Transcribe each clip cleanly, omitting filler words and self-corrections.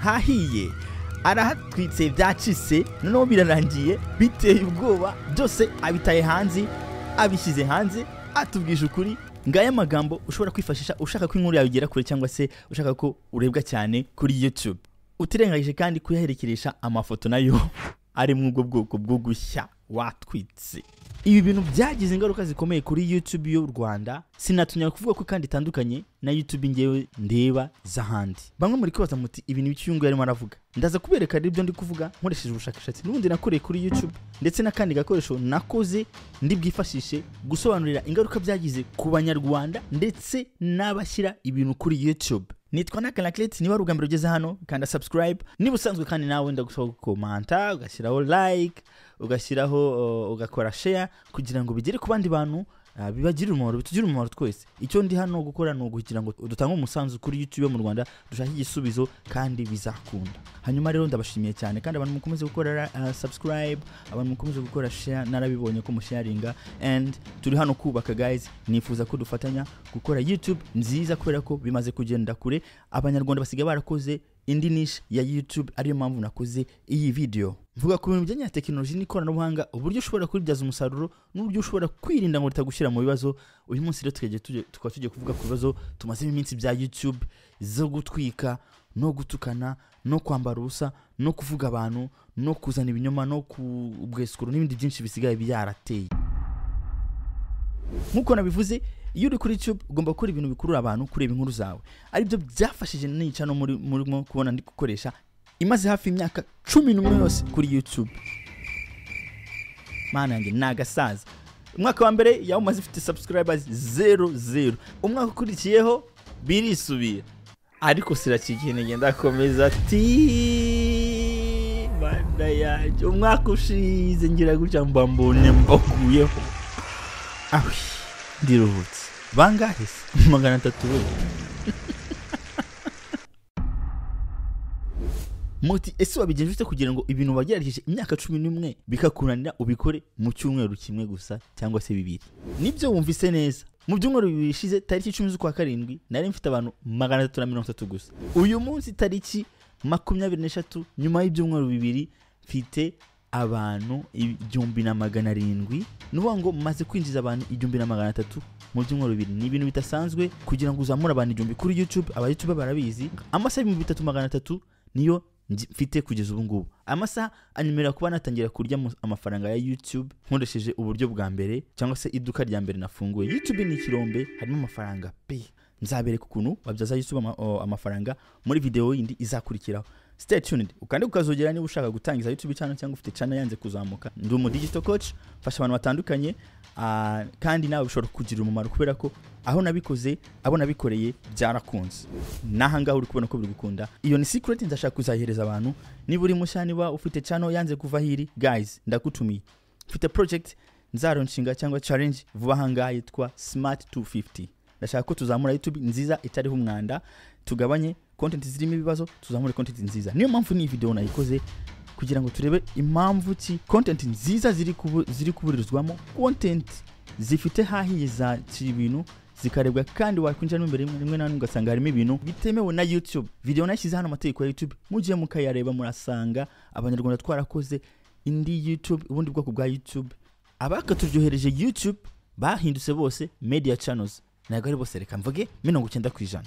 hahiye arahatwitse byacitse noneho birarangiye biteye ubwoba byose abitaye hanze abishyize hanze atubwije ukuri ngaya magambo ushobora kwifashisha ushaka ko inkuru yawe igera kure cyangwa se ushaka ko urebwa cyane kuri YouTube utirengagije kandi kuyaherekeresha amafoto nayo ari mu bwoko bwo gushya watwitse. Ibi bintu byagize ingaruka zikomeye kuri YouTube y'u Rwanda sinatunya kuvuga ko kandi itandukanye na YouTube ngewe ndeba zahandi. Bamwe muri kwibaza muti ibintu bicyungu yarimo aravuga ndaza kubereka ibyo ndi kuvuga nkoresheje ubushakashatsi n'ubundi nakoreye kuri YouTube ndetse nakandi gakoresho nakoze ndi bwifashishe gusobanurira ingaruka byagize ku banyarwanda ndetse n'abashyira ibintu kuri YouTube. Nitwa Akariho niba ari ubwambere ugeze hano kanda subscribe niba usanzwe kandi nawe ndagusaba gukomanta ugashyiraho like ugashyiraho ugakora share kugira ngo bigere ku bandi bantu bibagirira umumaro bitugirira umumaro twese. Icyo ndi hano gukora no kugira ngo dutange umusanzu kuri YouTube mu Rwanda dushaka igisubizo kandi bizakunda. Hanyuma rero ndabashimiye cyane kandi abantu mukomeze gukora subscribe abantu mukomeze gukora share narabibonye ko musharinga and turi hano kubaka guys nifuza ko dufatanya gukora YouTube nziza kubera ko bimaze kugenda kure abanyarwanda basigaye barakoze indi niche ya YouTube ariyo mpamvu nakoze iyi video. Mvuga ku bintu bijyanye na technology n'ikoranabuhanga uburyo ushobora kubibyaza umusaruro n'uburyo ushobora kwirinda ngo ritagushyira mu bibazo. Uyu munsi rero tugiye kuvuga ku bibazo tumaze iminsi bya YouTube zo gutwika no gutukana no kwambara ubusa no kuvuga abantu no kuzana ibinyoma no kubweskuru n'ibindi byinshi bisigaye byarateye. Nkuko nabivuze iyo uri kuri YouTube ugomba gukora ibintu bikurura abantu kureba inkuru zawe ari byo byafashije nica no murimo kubona ndi gukoresha imaze hafi imyaka 11 yose kuri YouTube. Mana yanjye nagasaza umwaka wa mbere yawo maze ifite subscribers 00 umwaka ukurikiyeho birisubira ariko sirakigiye ngenda komeza ati banda yaje umwaka ushize ngira gutya mbambone mbakuyeho awi ndiruhutse bangahe 300 Muti ese wabigenje ute kugira ngo ibintu bagerageje imyaka 11 bikakunanira ubikore mu cyumweru kimwe gusa cyangwa se bibiri? Nibyo wumvise neza mu byumweru bibishize tariki 10 z'ukwa karindwi nari mfite abantu 330 gusa. Uyu munsi tariki 23 nyuma y'ibyumweru bibiri mfite abantu 1700 nuvuga ngo maze kwinjiza abantu 1300 mu byumweru bibiri. Ni ibintu bitasanzwe kugira ngo uzamure abantu 1000 kuri YouTube. Aba YouTube barabizi amasaha 3300 niyo mfite kugeza ubu ngubu. Amasaha animera kuba natangira kurya amafaranga ya YouTube nkoresheje uburyo bwa mbere cyangwa se iduka rya mbere nafunguye. YouTube ni kirombe harimo amafaranga pe. Nzabereka ukuntu wabyaza YouTube amafaranga muri video yindi izakurikiraho. Stay tuned ukande ukazogera niba ushaka gutangiza YouTube channel cyangwa ufite channel yanze kuzamuka. Ndi umu digital coach fasha abantu batandukanye kandi nawe ushobora kugira umumaro kubera ko aho nabikoze abo nabikoreye byarakunze. Nahanga uri kubona ko biri gukunda. Iyo ni secret ndashaka kuzahereza abantu. Niba uri mushya niba ufite channel yanze kuva hiri guys ndakutumiye. Ufite project nzaronshinga cyangwa challenge vuba hanga yitwa Smart 250. Ndashaka ko tuzamura YouTube nziza itariho umwanda tugabanye content zirimo ibibazo tuzamure content nziza. Niyo mpamvu ni video nayikoze kugira ngo turebe impamvu ki content nziza ziri kuburizwamo content zifite hahiye za ibintu zikarebwa kandi wakwinjira imbere rimwe na ugasanga harimo ibintu bitemewe na YouTube. Video nashyize hano amategeko ya YouTube mugiye mukayareba murasanga abanyarwanda twarakoze indi YouTube ubundi bwoko bwa YouTube abakaturyohereje YouTube bahindutse bose media channels nago ari bose reka mvuge 90%.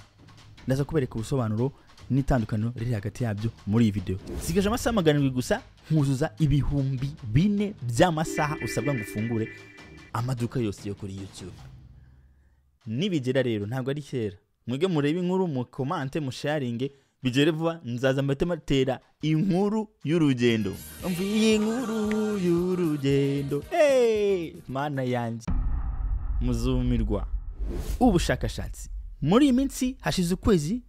Ndaza kubereka ubusobanuro n'itandukano riri hagati yabyo muri iyi video. Sigaje amasaha 700 gusa nkuzuza ibihumbi 4 by'amasaha usabwa ngo ufungure amaduka yose yo kuri YouTube. Nibigera rero ntabwo ari kera mwege murebe inkuru mu comment mu sharing bigere vuba nzaza mbatera inkuru y'urugendo. Mvuye inkuru y'urugendo mana yanjye muzumirwa. Ubushakashatsi muri iminsi hashize ukwezi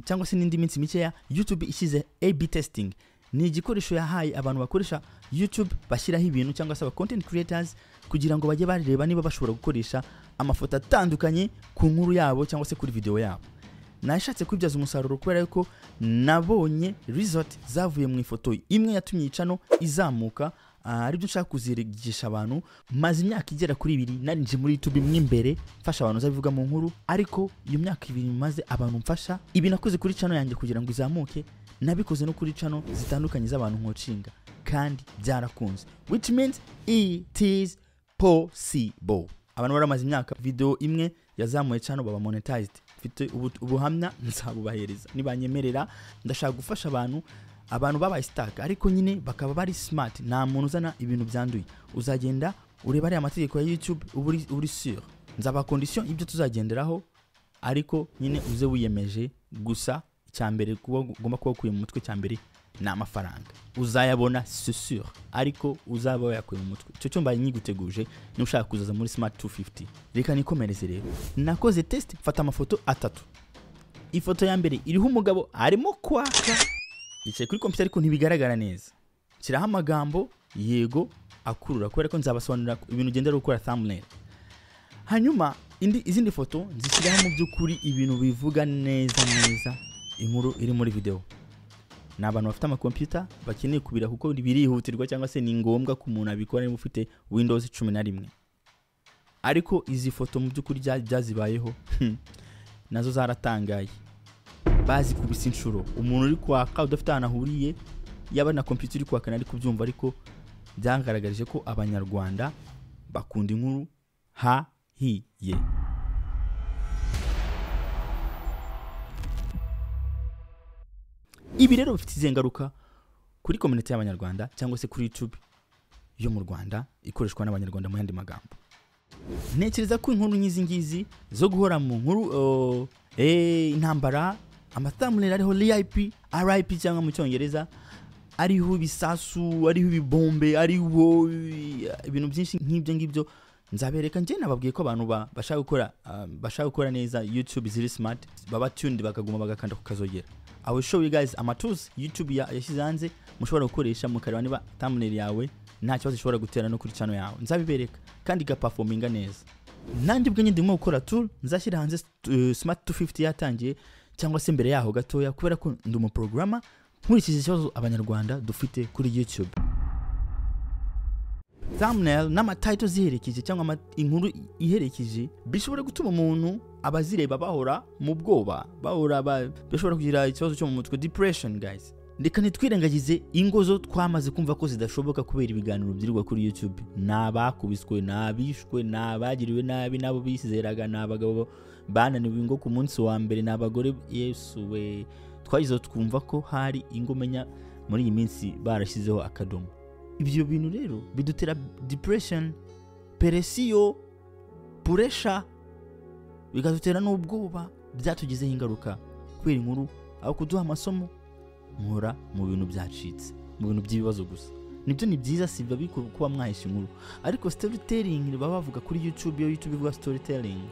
cyangwa se n'indi minsi mikeya YouTube ishyize A/B testing. Ni igikoresho yahaye abantu bakoresha YouTube bashyiraho ibintu cyangwa se aba content creators kugira ngo bajye bareba niba bashobora gukoresha amafoto atandukanye ku nkuru yabo cyangwa se kuri video yabo. Nashatse kwibyaza umusaruro kubera yuko nabonye result zavuye mu ifoto imwe yatumye icano izamuka aribyo nshaka kuzirigisha abantu. Maze imyaka igera kuri 2 narinje muri YouTube mwimbere mfasha abantu zabivuga mu nkuru, ariko iyo myaka 2 maze abantu mfasha ibi nakoze kuri channel yanjye kugira ngo izamuke, nabikoze no kuri channel zitandukanye z'abantu nkocinga kandi byarakunze, which means it is possible. Abantu baramaze imyaka video imwe yazamuye channel baba monetized, mfite ubuhamya nzabubahereza nibanyemerera. Ndashaka gufasha abantu babaye stuck ariko nyine bakaba bari smart, nta muntu uzana ibintu byanduye. Uzagenda ureba ari amategeko ya YouTube uri sure nzaba condition ibyo tuzagenderaho, ariko nyine uze wiyemeje. Gusa cyambere ugomba kuba kuye mu mutwe, cyambere na amafaranga uzayabona c'est sûr, ariko uzaba yakuye mu mutwe. Cyo cyomba nyiguteguje ni ushaka kuzaza muri Smart 250. Reka nikomereze rero. Nakoze test, mfata amafoto 3. Ifoto ya mbere iriho umugabo arimo kwaka yicaye kuri computer ariko ntibigaragara neza, kiraho amagambo yego akurura kubera ko nzabasobanurira ibintu gendera gukora thumbnail. Hanyuma izindi foto nzishyiraho mu by'ukuri ibintu bivuga neza inkuru iri muri video. N'abantu bafite amakompyuta bakeneye kubira kuko birihutirwa cyangwa se ni ngombwa ko umuntu abikora niba ufite Windows 11. Ariko izi foto mu by'ukuri byazibayeho nazo zaratangaye, bazi kubisa inshuro. Umuntu uri kwaka udafite ahantu ahuriye, yaba na computer iri kwaka nari kubyumva, ariko byangaragarije ko abanyarwanda bakunda inkuru hahiye. Ibi rero bifite izengaruka kuri community y'abanyarwanda cyangwa se kuri YouTube yo mu Rwanda ikoreshwa n'abanyarwanda mu yandi magambo. Ntekereza ko inkuru nyizi ngizi zo guhora mu nkuru intambara, amathamulera ariho RIP cyangwa mu cyongereza, ariho ibisasu, ariho ibibombe, ariho ibintu byinshi nk'ibyo ngibyo, nzabereka nje nababwiye ko abantu bashaka gukora neza YouTube ziri smart, baba tuned bakaguma bagakanda ku kazogera. I will show you guys tools YouTube yashyize hanze mushobora gukoresha mukareba niba thumbnail yawe nta kibazo ishobora gutera no kuri channel yawe. Nzabibereka kandi gaperforminga neza. Nanjye ubwo ndimo gukora tool nzashyira hanze Smart 250 yatangiye cyangwa se mbere yaho gatoya, kubera ko ndi umu programmer nkurikije ikibazo abanyarwanda dufite kuri YouTube. Thumbnail n'ama titles ziherekeje cyangwa inkuru iherekeje bishobora gutuma umuntu abazireba bahora mu bwoba, bashobora kugira ikibazo cyo mu mutwe, depression guys. Ndeka nitwirengagize ingo zo twamaze kumva ko zidashoboka kubera ibiganiro byirirwa kuri YouTube. Nabakubiswe, nabishwe, nabagiriwe nabi, nabo bisizeraga, nabagabo bananiwe ingo ku munsi wa mbere, nabagore Yesu we. Twagize twumva ko hari ingo menya muri iyi minsi barashyizeho akadomo. Ibyo bintu rero bidutera depression, pressure, pressure, bigatutera n'ubwoba, byatugizeho ingaruka kubera inkuru aho kuduha amasomo nkora mu bintu byacitse, mu bintu by'ibibazo gusa. Nibyo ni byiza si biba biko kuba mwahisha inkuru, ariko storytelling baba bavuga kuri YouTube, yo YouTube ivuga storytelling,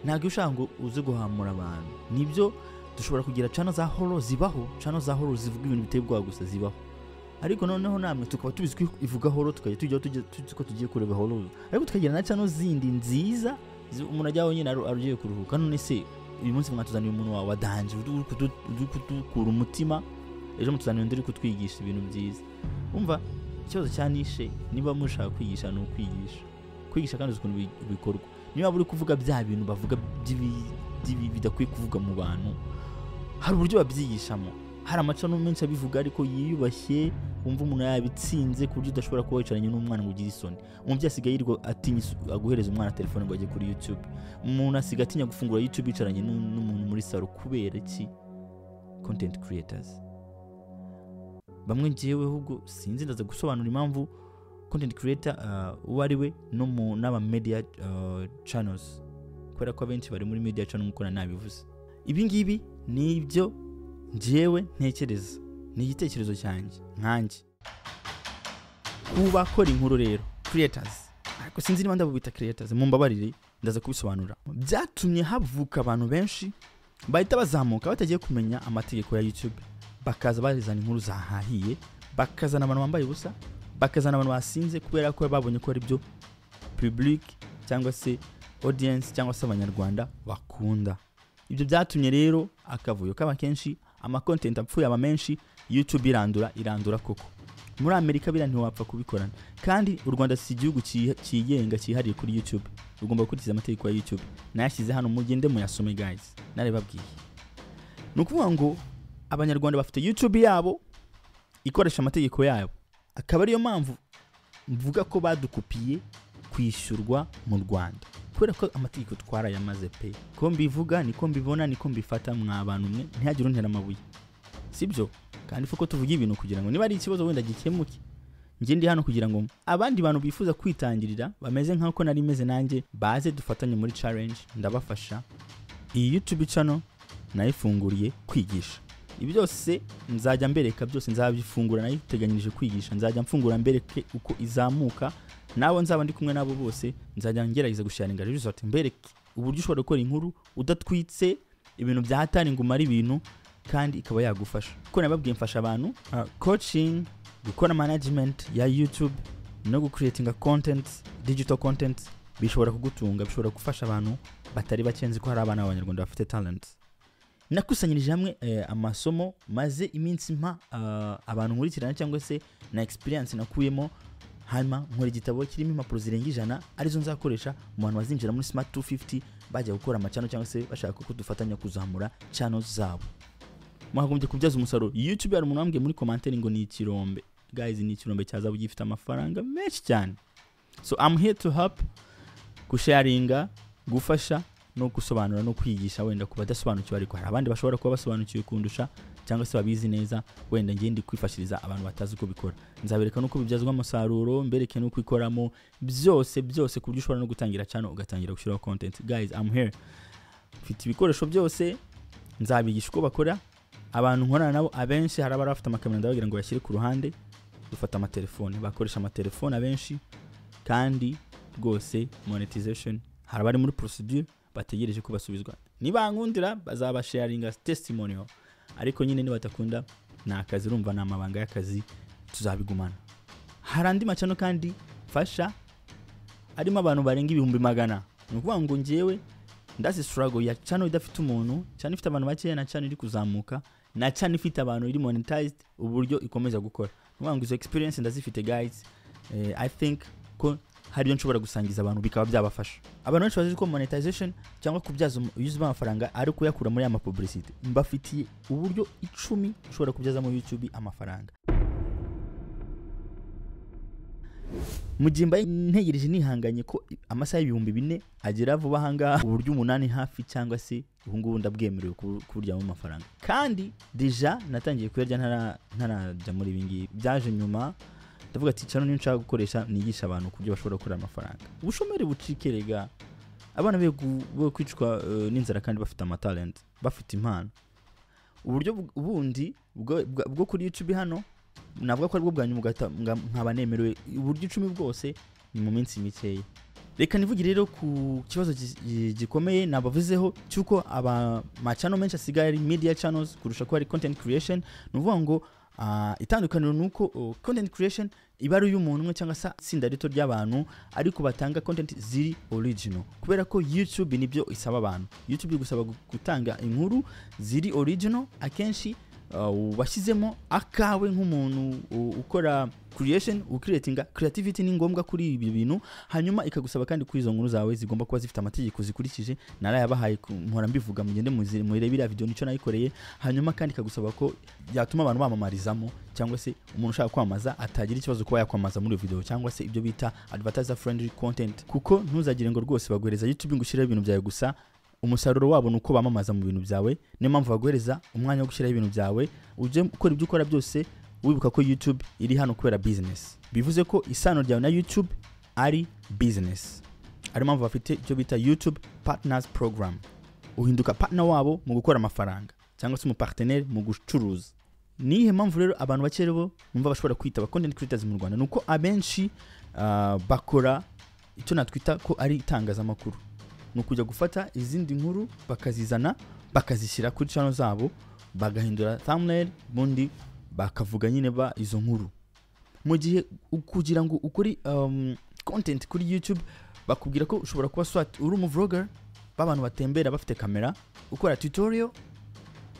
ntabwo ushaka ngo uze guhamura abantu. Nibyo dushobora kugira channel za horror zibaho, channel za horror zivuga ibintu biteye ubwoba gusa zibaho, ariko noneho namwe tukaba tubizwi ivuga horror, tukajya ko tugiye kureba horror, ariko tukagira na channel zindi nziza umuntu ajyaho nyine arugiye kuruhuka. None se uyu munsi mwatuzaniye umuntu wawe wadanje uri kudukura umutima, ejo mutuzaniye undi uri kutwigisha ibintu byiza. Umva ikibazo cyanishe, niba mushaka kwigisha no kwigisha kandi ukuntu bikorwa. Niba buri kuvuga bya bintu bavuga bidakwiye kuvuga mu bantu, hari uburyo babyigishamo. Hari amacano menshi abivuga ariko yiyubashye, umva umuntu yabitsinze ku buryo udashobora kuba wicaranye n'umwana ngo ugire isoni. Umubyeyi asigaye yirwa atinya aguhereza umwana telefone ngo ajye kuri YouTube. Umuntu asigaye atinya gufungura YouTube yicaranye n'umuntu muri salo kubera iki? Content creators. Bamwe ngiyewe ahubwo sinzi ndaza gusobanura impamvu content creator uwo ari we no n'aba media channels, kubera ko abenshi bari muri media channel nk'uko nabivuze. Ibi ngibi nibyo ngiyewe ntekereza, ni igitekerezo cyanjye nkanjye kubakora inkuru rero creators, ariko sinzi niba ndabubita creators, mumbabarire ndaza kubisobanura. Byatumye havuka abantu benshi bahita bazamuka batagiye kumenya amategeko ya YouTube, bakaza bazana inkuru zahahiye, bakazana abantu bambaye ubusa, bakazana abantu basinze kubera ko babonye ko ari byo public cyangwa se audience cyangwa se abanyarwanda bakunda. Ibyo byatumye rero akavuyo kaba kenshi, ama content apfuye aba menshi, YouTube irandura koko. muri Amerika bira ntiwapfa kubikorana kandi u Rwanda si igihugu kiyenga cyihariye kuri YouTube ugomba gukurikiza amategeko ya YouTube nashyize hano mugende muyasome guys narebabwiye nukuvuga ngo abanyarwanda bafite YouTube yabo ikoresha amategeko yabo akaba ariyo mpamvu mvuga ko badukupiye kwishyurwa mu Rwanda kubera ko amategeko twarayamaze pe ko mbivuga niko mbibona niko mbifata mwabantu mwe ntihagire untera amabuye sibyo kandi fuko tuvuga ibintu kugira ngo niba ari ikibazo wenda gikemuke nje ndi hano kugira ngo abandi bantu bifuza kwitangirira bameze nk'ako nari meze nanjye baze dufatanye muri challenge ndabafasha iyi YouTube channel nayifunguriye kwigisha ibi byose nzajya mbereka byose nzabifungura nayiteganyirije kwigisha nzajya mfungura mbereke uko izamuka nawe nzaba ndi kumwe nabo bose nzajya ngerageza gusharinga result mbereke uburyo ushobora gukora inkuru udatwitse ibintu bya hatari ngo umare ibintu kandi ikaba yagufasha kuko nababwiye mfasha abantu coaching gukora management ya YouTube no gucreatinga content digital content bishobora kugutunga bishobora gufasha abantu batari bakenzi ko hari abana b'abanyarwanda bafite talent nakusanyirije hamwe amasomo maze iminsi mpa abantu nkurikirana cyangwa se na experience nakuyemo hanyuma nkora igitabo kirimo impapuro zirenga 100 arizo nzakoresha mu bantu bazinjira muri Smart 250 bajya gukora amachano cyangwa se bashaka ko dufatanya kuzamura channels zabo mwagombye kubyaza umusaruro YouTube hari umuntu wambwiye muri commentaire ngo ni ikirombe guys ni ikirombe cyazabu gifite amafaranga menshi cyane so I'm here to help kusharinga gufasha no gusobanura no kwigisha wenda kuba dasobanukiwe ariko hari abandi bashobora kuba basobanukiwe kundusha cyangwa se babizi neza wenda ngende kwifashiriza abantu batazi uko bikora nzabereka nuko bibyazwa amasaruro mbereke nuko ikoramo byose ku buryo ushobora no gutangira cyane ugatangira gushyiraho content guys I'm here mfite ibikoresho byose nzabigisha uko bakora abantu nkorana nabo abenshi hari abarafite amakamera ndabagira ngo yashyire ku ruhande dufata amatelefone bakoresha amatelefone abenshi kandi rwose monetization hari abari muri procedure bategereje ko basubizwa niba nkundira bazaba sharinga testimonial ariko nyine nibatakunda na akazi urumva na amabanga y'akazi tuzabigumana hari andi macano kandi fasha arimo abantu barenga 100,000 nukuvuga ngo ngewe ndazi struggle ya channel idafite umuntu cyane ifite abantu bake na channel iri kuzamuka na channel ifite abantu iri monetized uburyo ikomeza gukora nukuvuga ngo izo experience ndazifite guys I think ko hari byo nshobora gusangiza abantu bikaba byabafasha abantu benshi bazi ko monetization cyangwa kubyaza use amafaranga ari kuyakura muri ama publicity mbafitiye uburyo 10 ushobora kubyaza mu YouTube amafaranga mugimba ntegereje nihanganye ko amasaha 4,000 agera vuba hanga uburyo 8 hafi cyangwa se ubungubu ndabwemerewe kuburya mu mafaranga kandi deja natangiye kuyarya ntarajya muri ibingi byaje nyuma ndavuga ati cyane niyo nshaka gukoresha nigisha abantu kubyo bashobora gukora amafaranga ubushomeri bucikerega abana be kwicwa n'inzara kandi bafite amatalent bafite impano uburyo bundi bwo kuri YouTube hano navuga ko ari bwo bwanyu nkaba nemerewe uburyo 10 bwose ni mu minsi mikeya reka nivugire rero ku kibazo gikomeye nabavuzeho cyuko aba channel menshi asigaye ari media channels kurusha ko ari content creation nuvuga ngo itandukaniro nuko content creation ibaru y'umuntu umwe cyangwa se itsinda rito ry'abantu ariko batanga content ziri original kubera ko YouTube nibyo isaba abantu YouTube gusaba gutanga inkuru ziri original akenshi washyizemo akawe nk'umuntu ukora creation ucreatinga creativity ni ngombwa kuri ibi bintu hanyuma ikagusaba kandi kuri izo nkuru zawe zigomba kuba zifite amategeko zikurikije narayabahaye nkora mbivuga mugende murebira video nico nayikoreye hanyuma kandi ikagusaba ko yatuma abantu bamamarizamo cyangwa se umuntu ushaka kwamaza atagira ikibazo kuba yakwamaza muri video cyangwa se ibyo bita advertiser friendly content kuko ntuzagire ngo rwose baguhereza YouTube ngushyiraho ibintu byawe gusa umusaruro wabo nuko bamamaza mu bintu byawe niyo mpamvu baguhereza umwanya wo gushyiraho ibintu byawe uje ukora ibyo ukora byose wibuka ko YouTube iri hano kubera business bivuze ko isano ryawe na YouTube ari business ari mpamvu bafite icyo bita YouTube Partners Program uhinduka partner wabo mu gukora amafaranga cyangwa se mu partenaire mu gucuruza nihe mpamvu rero abantu bakerebo numva bashobora kwita ba content creators mu Rwanda nuko abenshi bakora icyo natwita ko ari itangazamakuru nukujya gufata izindi nkuru bakazizana bakazishyira kuri channel zabo bagahindura thumbnail bundi bakavuga nyine ba izo nkuru mu gihe kugira ngo ukuri content kuri YouTube bakubwira ko ushobora kuba swat uri mu vlogger babantu batembera bafite kamera ukora tutorial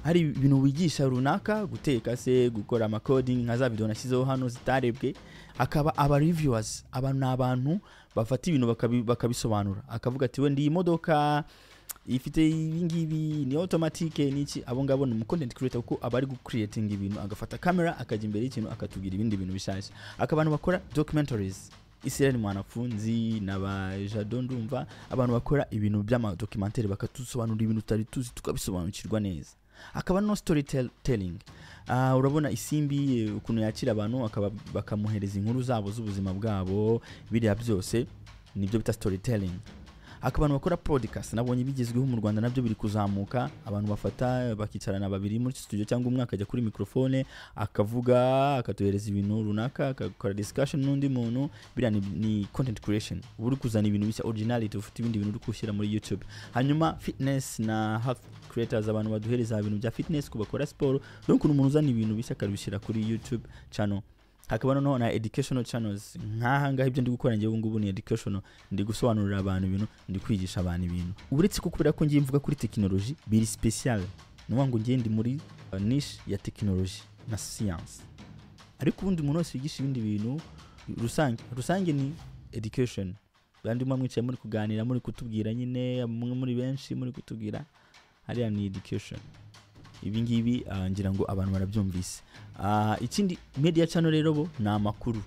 hari ibintu wigisha runaka, guteka se, gukora ama coding nka za video nashyizeho hano zitarebwe, akaba aba reviewers, abantu bafata ibintu bakabisobanura, akavuga ati we ndi imodoka ifite ibingibi ni automatic niki. Abo ngabo ni content creator kuko abari creating ibintu, agafata camera akajya imbere y'ikintu akatugira ibindi bintu bishasha. Akabantu bakora documentaries, Israel mwanafunzi n'abajado ndumva, abantu bakora ibintu by'ama documentaire bakatusobanura ibintu tutari tuzi tukabisobanukirwa neza. Akaba no storytelling, urabona Isimbi ukuntu yakira abantu bakamuhereza inkuru zabo z'ubuzima bwabo, biriya byose nibyo bita storytelling. Akabantu bakora podcast, nabonye bigezweho mu Rwanda nabyo biri kuzamuka, abantu bafata bakicarana babiri muri studio cyangwa umwe akajya kuri microphone akavuga, akatuhereza ibintu runaka, akakora discussion n'undi muntu. Biriya ni content creation, uri kuzana ibintu bishya, originality, ufite ibindi bintu uri kushyira muri YouTube. Hanyuma fitness na health creators, abantu baduhereza ibintu bya fitness, kubakora sport, donc umuntu uzana ibintu bishya akabishyira kuri YouTube channel. Hakaba noneho na educational channels, nkaha ngaho ibyo ndi gukora ngiye ngubu ni educational, ndi gusobanurira abantu ibintu, ndi kwigisha abantu ibintu. Uretse ko kubera ko ngiye mvuga kuri technology biri special, no ngo ngiye ndi muri niche ya technology na science, ariko ubundi umuntu wese yigisha ibindi bintu rusange ni education. Bandi mwicaye muri kuganira, muri kutubwira nyine, muri benshi muri kutubwira, hariya ni education. Ibi ngibi ngira ngo abantu barabyumvise. Ikindi media channel rero bo ni amakuru,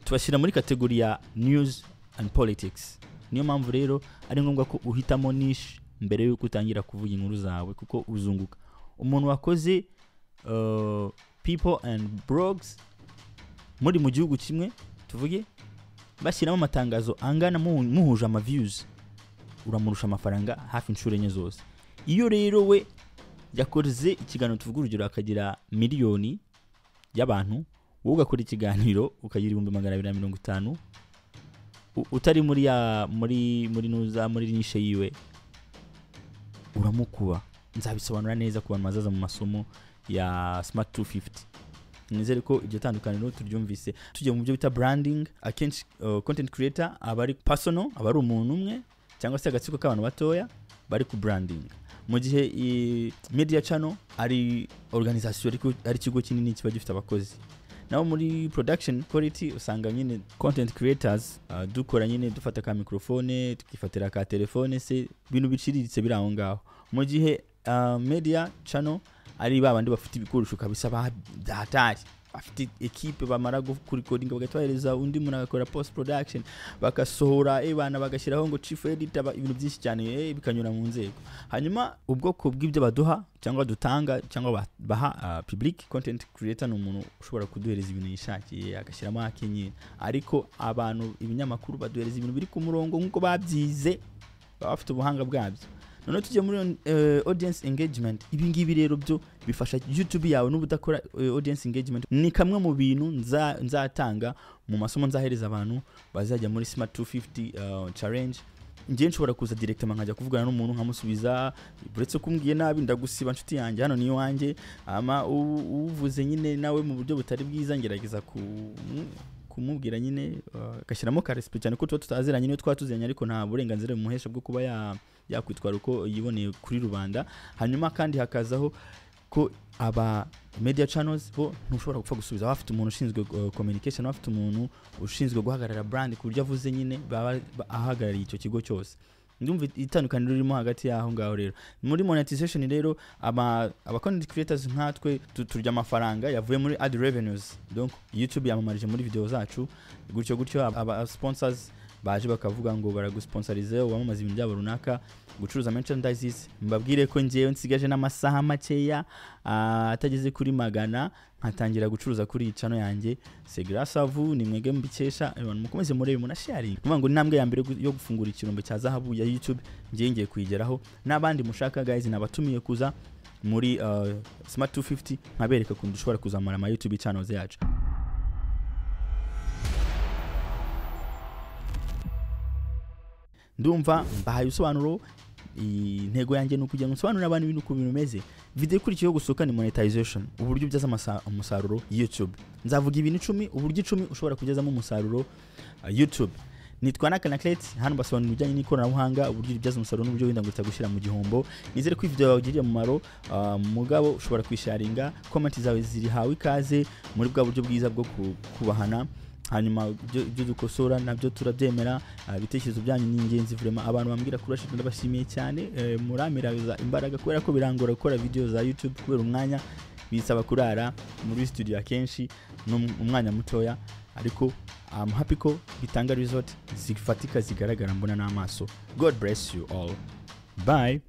tubashyira muri kategori ya news and politics. Niyo mpamvu rero ari ngombwa ko uhitamo niche mbere yuko utangira kuvuga inkuru zawe, kuko uzunguka. Umuntu wakoze people and blogs muri mu gihugu kimwe, tuvuge bashyiramo amatangazo angana muhuje ama views, uramurusha amafaranga hafi inshuro enye zose. Iyo rero we yakoze ikiganiro, tuvuga urugero akagira miliyoni y'abantu, wowe ugakora ikiganiro ukagira 250, utari muri nishe yiwe, uramukuba. Nzabisobanura neza ku bantu bazaza mu masomo ya Smart 250. Nizere ko iryo tandukaniro turyumvise. Tujye mu byo bita branding. Akenshi content creator abari personal, abari umuntu umwe cyangwa se agatsiko k'abantu batoya bari ku branding, mu gihe media channel ari organization, ari kigo kinini kiba gifite abakozi. Naho muri production quality usanga nyine content creators dukora nyine dufata ka microphone, tukifatira ka telefone se, bintu biciriritse biri aho ngaho. Mu gihe media channel ari babandi bafite ibikoresho kabisa bahatari, bafite equipe bamara recording bagatwahereza undi muntu agakora post production, bakasohora bana bagashyiraho ngo chief editor, ibintu byinshi cyane bikanyura mu nzego. Hanyuma ubwoko bw'ibyo baduha cyangwa dutanga cyangwa baha public content creator ni umuntu ushobora kuduhereza ibintu yishakiye agashyiramo akenye, ariko abantu ibinyamakuru baduhereza ibintu biri ku murongo nk'uko babyize, bafite ubuhanga bwabyo. None tujye muri audience engagement. Ibi ngibi rero byo bifasha YouTube yawe n'ubudakora audience engagement. Ni kamwe mu bintu nzatanga mu masomo nzahereza abantu bazajya muri Smart 250 challenge. Ngiye nshobora kuza directement nkajya kuvugana n'umuntu nkamusubiza, buretse kumbwiye nabi ndagusiba nshuti yanjye, hano ni wanjye, ama uvuze nyine nawe mu buryo butari bwiza ngerageza kumubwira nyine gashyiramo ka respect cyane ko tutaziranye niyo twatuziranye, ariko nta burenganzira bumuhesha bwo kuba yakwitwara uko yiboneye kuri rubanda. Hanyuma kandi hakazaho ko aba media channels bo ntushobora gupfa gusubiza, bafite umuntu ushinzwe communication, bafite umuntu ushinzwe guhagarara brand ku buryo avuze nyine baba ahagarariye icyo kigo cyose. Ndumva itandukaniro ririmo hagati yaho ngaho. Rero muri monetization rero aba content creators nkatwe turya amafaranga yavuye muri ad revenues, donc YouTube yamamarije muri video zacu, gutyo aba sponsors baje bakavuga ngo baragusponsorize wamamaza ibintu byabo runaka, gucuruza merchandises. Mbabwire ko ngiye nsigaje n'amasaha makeya atageze kuri 100 nkatangira gucuruza kuri channel yanjye. C'est grâce à vous, ni mwege mbikesha, abantu mukomeze murebe muna sharing. Numva ngo intambwe ya mbere yo gufungura ikirombe cya zahabu ya YouTube ngiye kuyigeraho. N'abandi mushaka guys nabatumiye kuza muri Smart 250 nkabereka kundi ushobora kuzamura ama YouTube channels yacu. Ndumva mbahaye usobanuro. Intego yanjye no kugira ngo nsobanurire abantu ibintu uko bimeze. Video ikurikiyeho gusohoka ni monetization, uburyo byaza umusaruro YouTube. Nzavuga ibintu 10, uburyo 10 ushobora kugezamo umusaruro YouTube. nitwa Nakanaclet hano basobanura ibijyanye n'ikoranabuhanga uburyo ribyaza umusaruro n'uburyo wenda ngutsa gushyira mu gihombo. Nizere ko video yagiriye umumaro. Mugabo ushobora kwisharinga, comment zawe ziri hawe ikaze muri bwa buryo bwiza bwo kubahana. Hanyuma ibyo dukosora nabyo turabyemera. Ibitekerezo byanyu ni ingenzi vraiment. Abantu bambwira kurashira ndabashimiye cyane. Muramiraza imbaraga kubera ko birangora gukora video za YouTube kubera umwanya bisaba kurara muri studio akenshi umwanya mutoya, ariko I'm happy ko bitanga result zifatika zigaragara mbona n'amaso. God bless you all. Bye.